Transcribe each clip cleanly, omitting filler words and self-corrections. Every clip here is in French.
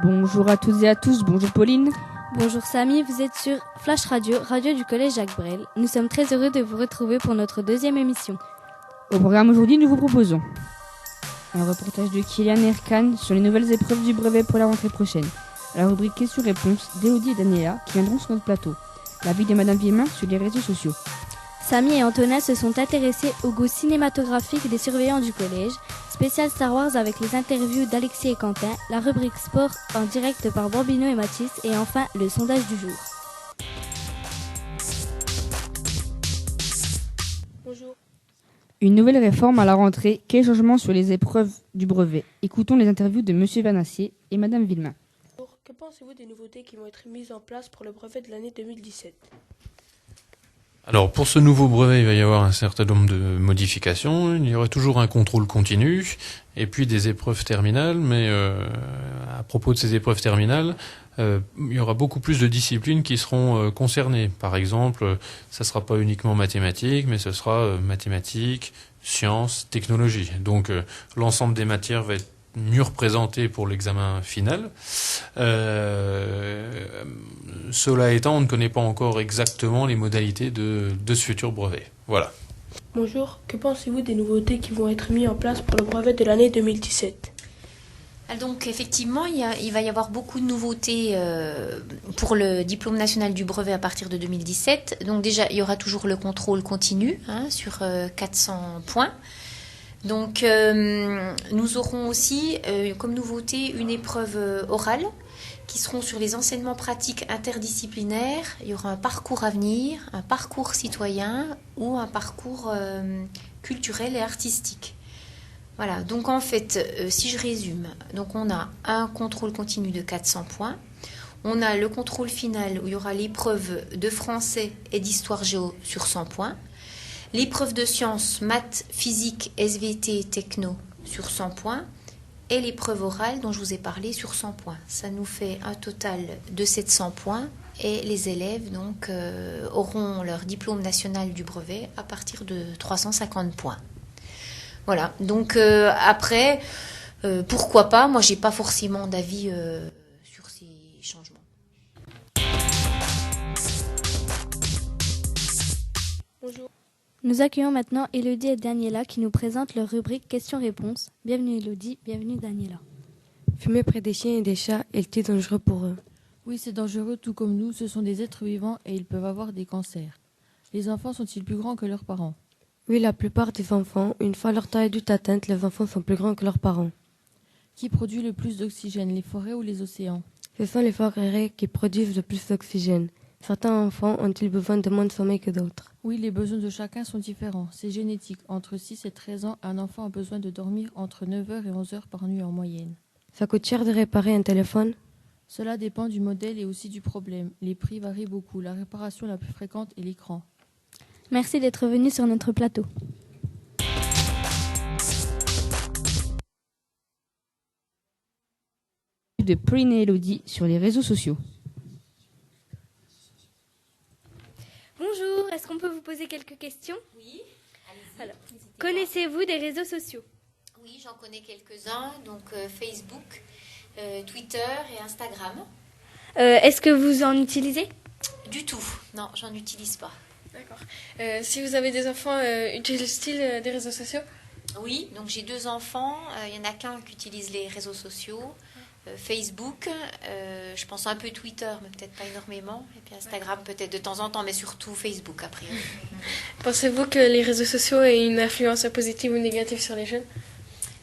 Bonjour à toutes et à tous, bonjour Pauline. Bonjour Samy, vous êtes sur Flash Radio, radio du collège Jacques Brel. Nous sommes très heureux de vous retrouver pour notre deuxième émission. Au programme aujourd'hui, nous vous proposons un reportage de Kylian Erkan sur les nouvelles épreuves du brevet pour la rentrée prochaine. À la rubrique questions-réponses, d'Élodie et Daniela qui viendront sur notre plateau. L'avis de Madame Villemin sur les réseaux sociaux. Samy et Antonin se sont intéressés au goût cinématographique des surveillants du collège, spécial Star Wars avec les interviews d'Alexis et Quentin, la rubrique sport en direct par Bambino et Mathis et enfin le sondage du jour. Bonjour. Une nouvelle réforme à la rentrée, quel changement sur les épreuves du brevet? Écoutons les interviews de Monsieur Vanassier et Madame Villemin. Que pensez-vous des nouveautés qui vont être mises en place pour le brevet de l'année 2017? Alors pour ce nouveau brevet, il va y avoir un certain nombre de modifications. Il y aura toujours un contrôle continu et puis des épreuves terminales. Mais à propos de ces épreuves terminales, il y aura beaucoup plus de disciplines qui seront concernées. Par exemple, ça ne sera pas uniquement mathématiques, mais ce sera mathématiques, sciences, technologies. Donc l'ensemble des matières va être mieux représenté pour l'examen final. Cela étant, on ne connaît pas encore exactement les modalités de ce futur brevet. Voilà. Bonjour, que pensez-vous des nouveautés qui vont être mises en place pour le brevet de l'année 2017? Donc effectivement, il va y avoir beaucoup de nouveautés pour le diplôme national du brevet à partir de 2017. Donc déjà, il y aura toujours le contrôle continu sur 400 points. Donc nous aurons aussi comme nouveauté une épreuve orale qui seront sur les enseignements pratiques interdisciplinaires. Il y aura un parcours avenir, un parcours citoyen ou un parcours culturel et artistique. Voilà, donc en fait, si je résume, donc on a un contrôle continu de 400 points. On a le contrôle final où il y aura l'épreuve de français et d'histoire géo sur 100 points. L'épreuve de sciences, maths, physique, SVT, techno sur 100 points et l'épreuve orale dont je vous ai parlé sur 100 points. Ça nous fait un total de 700 points et les élèves donc auront leur diplôme national du brevet à partir de 350 points. Voilà, donc après, pourquoi pas, moi j'ai pas forcément d'avis sur ces changements. Bonjour. Nous accueillons maintenant Élodie et Daniela qui nous présentent leur rubrique questions-réponses. Bienvenue Élodie, bienvenue Daniela. Fumer près des chiens et des chats est-il dangereux pour eux? Oui, c'est dangereux tout comme nous, ce sont des êtres vivants et ils peuvent avoir des cancers. Les enfants sont-ils plus grands que leurs parents? Oui, la plupart des enfants, une fois leur taille adulte atteinte, les enfants sont plus grands que leurs parents. Qui produit le plus d'oxygène, les forêts ou les océans? Ce sont les forêts qui produisent le plus d'oxygène. Certains enfants ont-ils besoin de moins de sommeil que d'autres? Oui, les besoins de chacun sont différents. C'est génétique. Entre 6 et 13 ans, un enfant a besoin de dormir entre 9 heures et 11 heures par nuit en moyenne. Ça coûte cher de réparer un téléphone? Cela dépend du modèle et aussi du problème. Les prix varient beaucoup. La réparation la plus fréquente est l'écran. Merci d'être venu sur notre plateau. De Pauline et Élodie sur les réseaux sociaux. Bonjour, est-ce qu'on peut vous poser quelques questions? Oui, allez-y. Alors, connaissez-vous des réseaux sociaux? Oui, j'en connais quelques-uns, donc Facebook, Twitter et Instagram. Est-ce que vous en utilisez? Du tout, non, j'en utilise pas. D'accord. Si vous avez des enfants, utilisent-ils des réseaux sociaux? Oui, donc j'ai 2 enfants, il y en a qu'un qui utilise les réseaux sociaux, Facebook, je pense un peu Twitter, mais peut-être pas énormément, et puis Instagram peut-être de temps en temps, mais surtout Facebook après. Pensez-vous que les réseaux sociaux aient une influence positive ou négative sur les jeunes?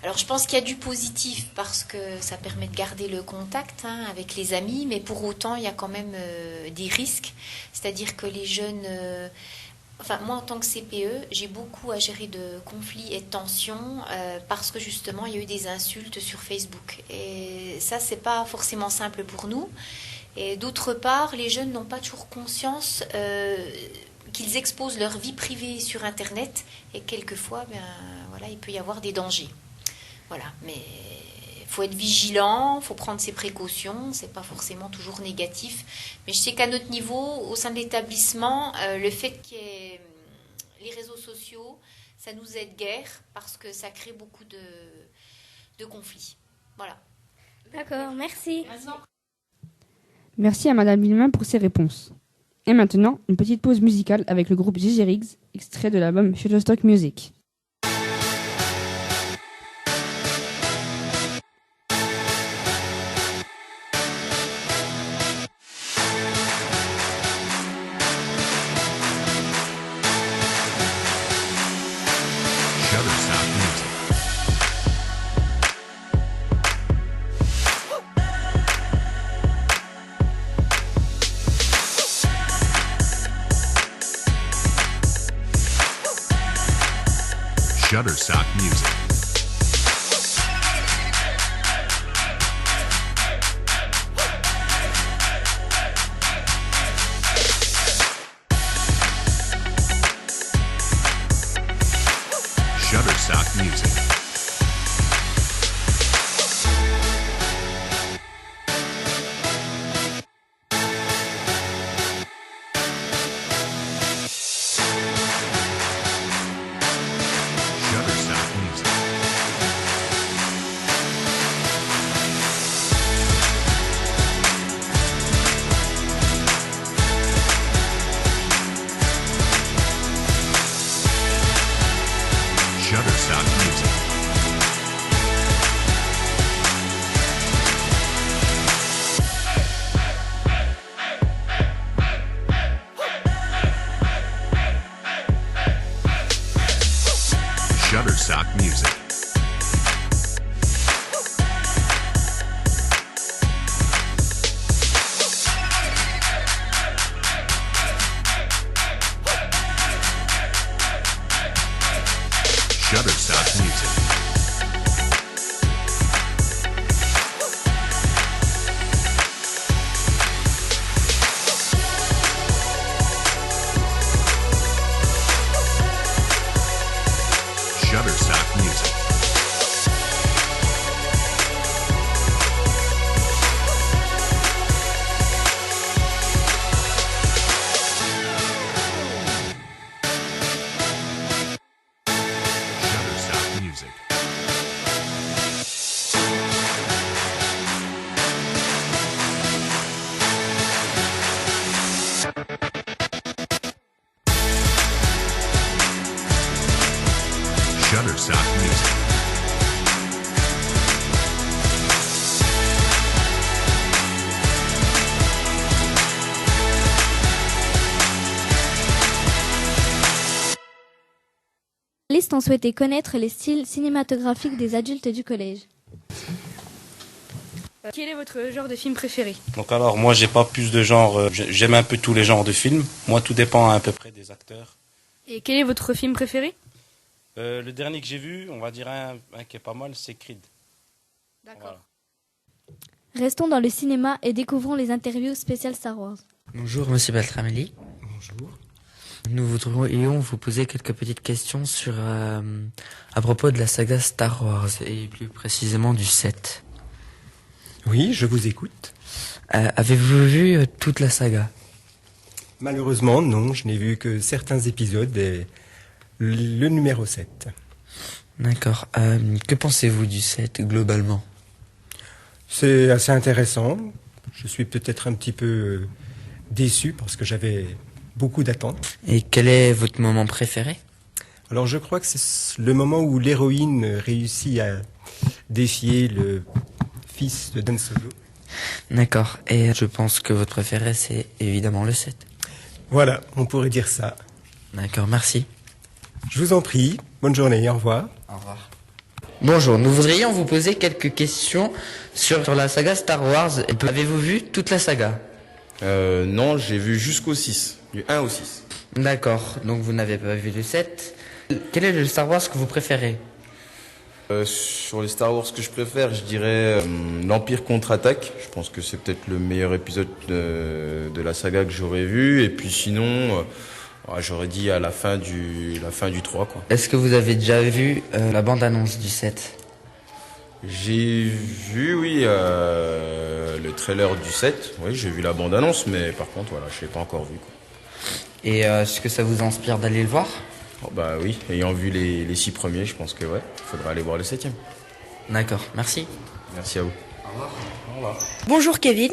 Alors je pense qu'il y a du positif parce que ça permet de garder le contact avec les amis, mais pour autant il y a quand même des risques, c'est-à-dire que les jeunes... Enfin, moi, en tant que CPE, j'ai beaucoup à gérer de conflits et de tensions parce que justement, il y a eu des insultes sur Facebook. Et ça, c'est pas forcément simple pour nous. Et d'autre part, les jeunes n'ont pas toujours conscience qu'ils exposent leur vie privée sur Internet et quelquefois, il peut y avoir des dangers. Voilà, mais il faut être vigilant, faut prendre ses précautions. C'est pas forcément toujours négatif, mais je sais qu'à notre niveau, au sein de l'établissement, le fait qu'il y ait les réseaux sociaux, ça nous aide guère parce que ça crée beaucoup de conflits. Voilà. D'accord, merci. Merci à Madame Villemin pour ses réponses. Et maintenant, une petite pause musicale avec le groupe Gigi Riggs, extrait de l'album Shutterstock Music. Shutterstock Music. Shutterstock Music. Shutterstock Music. Shutterstock Music. Shutterstock Music. Shutterstock Music. Shutterstock Music. Shutterstock Music. Les listes ont souhaité connaître les styles cinématographiques des adultes du collège. Quel est votre genre de film préféré? Donc alors, moi, j'ai pas plus de genre. J'aime un peu tous les genres de films. Moi, tout dépend à peu près des acteurs. Et quel est votre film préféré? Le dernier que j'ai vu, on va dire un qui est pas mal, c'est Creed. D'accord. Voilà. Restons dans le cinéma et découvrons les interviews spéciales Star Wars. Bonjour Monsieur Beltramelli. Bonjour. Nous voudrions vous poser quelques petites questions sur à propos de la saga Star Wars et plus précisément du 7. Oui, je vous écoute. Avez-vous vu toute la saga? Malheureusement, non, je n'ai vu que certains épisodes et le numéro 7. D'accord. Que pensez-vous du 7 globalement? C'est assez intéressant. Je suis peut-être un petit peu déçu parce que j'avais beaucoup d'attentes. Et quel est votre moment préféré? Alors je crois que c'est le moment où l'héroïne réussit à défier le fils de Dan Solo. D'accord. Et je pense que votre préféré c'est évidemment le 7. Voilà, on pourrait dire ça. D'accord, merci. Je vous en prie, bonne journée, au revoir. Au revoir. Bonjour, nous voudrions vous poser quelques questions sur la saga Star Wars. Avez-vous vu toute la saga? Non, j'ai vu jusqu'au 6, du 1 au 6. D'accord, donc vous n'avez pas vu le 7. Quel est le Star Wars que vous préférez? Sur les Star Wars que je préfère, je dirais l'Empire contre-attaque. Je pense que c'est peut-être le meilleur épisode de la saga que j'aurais vu. Et puis sinon, j'aurais dit à la fin du 3, quoi. Est-ce que vous avez déjà vu la bande-annonce du 7? J'ai vu, oui, le trailer du 7. Oui, j'ai vu la bande-annonce, mais par contre, voilà, je l'ai pas encore vu, quoi. Et est-ce que ça vous inspire d'aller le voir? Oh, bah oui, ayant vu les 6 premiers, je pense que ouais, il faudra aller voir le 7e. D'accord, merci. Merci à vous. Au revoir. Au revoir. Bonjour Kevin.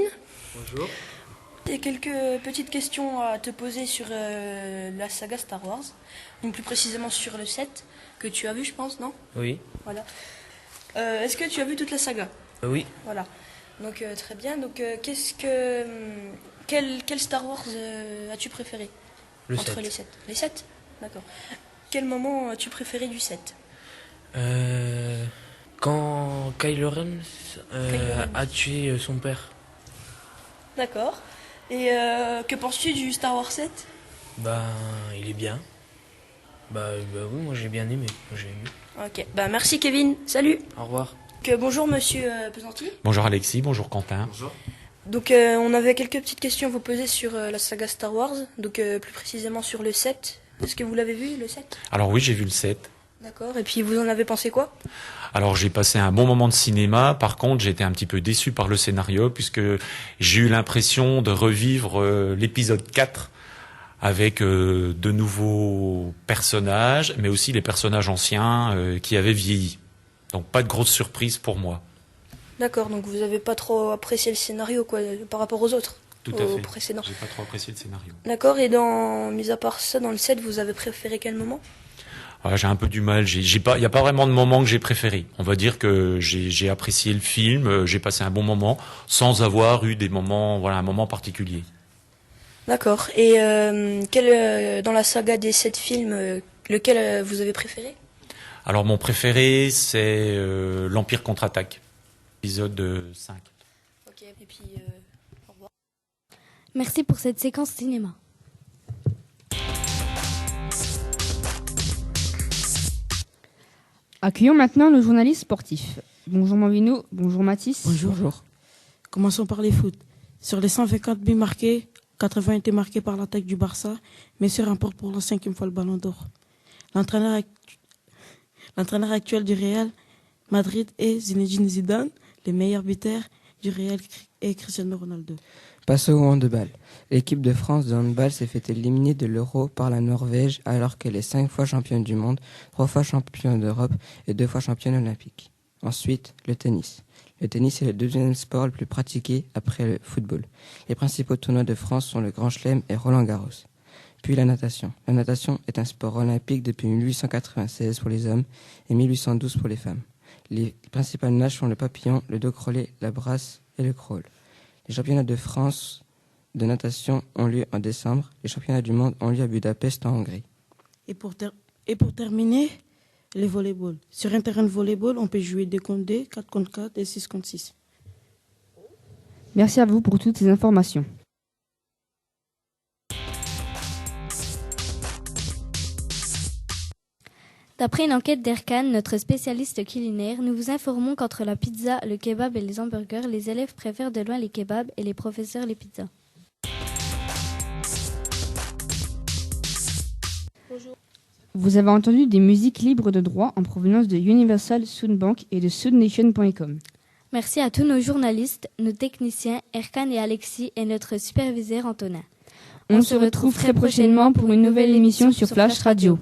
Bonjour. J'ai quelques petites questions à te poser sur la saga Star Wars. Donc plus précisément sur le 7 que tu as vu, je pense, non? Oui. Voilà. Est-ce que tu as vu toute la saga? Oui. Voilà. Donc très bien. Donc quel Star Wars as-tu préféré? Le Entre 7. les 7. Les 7? D'accord. Quel moment as-tu préféré du 7? Quand Kylo Ren a tué son père. D'accord. Et que penses-tu du Star Wars 7? Ben, il est bien. Bah oui, moi j'ai bien aimé. J'ai aimé. Ok. Bah merci Kevin. Salut. Au revoir. Bonjour monsieur Pesanti. Bonjour Alexis, bonjour Quentin. Bonjour. Donc on avait quelques petites questions à vous poser sur la saga Star Wars, donc plus précisément sur le 7. Est-ce que vous l'avez vu, le 7? Alors oui, j'ai vu le 7. D'accord, et puis vous en avez pensé quoi? Alors j'ai passé un bon moment de cinéma, par contre j'ai été un petit peu déçu par le scénario, puisque j'ai eu l'impression de revivre l'épisode 4 avec de nouveaux personnages, mais aussi les personnages anciens qui avaient vieilli. Donc pas de grosse surprise pour moi. D'accord, donc vous n'avez pas trop apprécié le scénario quoi, par rapport aux autres? Tout à fait. Précédents. J'ai pas trop apprécié le scénario. D'accord, et mis à part ça, dans le 7, vous avez préféré quel moment? J'ai un peu du mal. Il n'y a pas vraiment de moment que j'ai préféré. On va dire que j'ai apprécié le film, j'ai passé un bon moment, sans avoir eu des moments, voilà, un moment particulier. D'accord. Et dans la saga des 7 films, lequel vous avez préféré? Alors mon préféré, c'est l'Empire contre-attaque, épisode 5. Ok, et puis au revoir. Merci pour cette séquence cinéma. Accueillons maintenant le journaliste sportif. Bonjour Mavino, bonjour Mathis. Bonjour. Commençons par les foot. Sur les 124 buts marqués, 80 étaient marqués par l'attaque du Barça. Messi remporte pour la 5e fois le Ballon d'Or. L'entraîneur actuel du Real Madrid est Zinedine Zidane. Les meilleurs buteurs du Real est Cristiano Ronaldo. Passons au handball. L'équipe de France de handball s'est fait éliminer de l'Euro par la Norvège alors qu'elle est 5 fois championne du monde, 3 fois championne d'Europe et 2 fois championne olympique. Ensuite, le tennis. Le tennis est le deuxième sport le plus pratiqué après le football. Les principaux tournois de France sont le Grand Chelem et Roland-Garros. Puis la natation. La natation est un sport olympique depuis 1896 pour les hommes et 1812 pour les femmes. Les principales nages sont le papillon, le dos crawlé, la brasse et le crawl. Les championnats de France de natation ont lieu en décembre. Les championnats du monde ont lieu à Budapest en Hongrie. Et pour terminer, les volleyball. Sur un terrain de volleyball, on peut jouer 2 contre 2, 4 contre 4 et 6 contre 6. Merci à vous pour toutes ces informations. D'après une enquête d'Erkan, notre spécialiste culinaire, nous vous informons qu'entre la pizza, le kebab et les hamburgers, les élèves préfèrent de loin les kebabs et les professeurs les pizzas. Bonjour. Vous avez entendu des musiques libres de droit en provenance de Universal Soundbank et de soundnation.com. Merci à tous nos journalistes, nos techniciens, Erkan et Alexis et notre superviseur Antonin. On se retrouve très prochainement pour une nouvelle émission sur Flash Radio.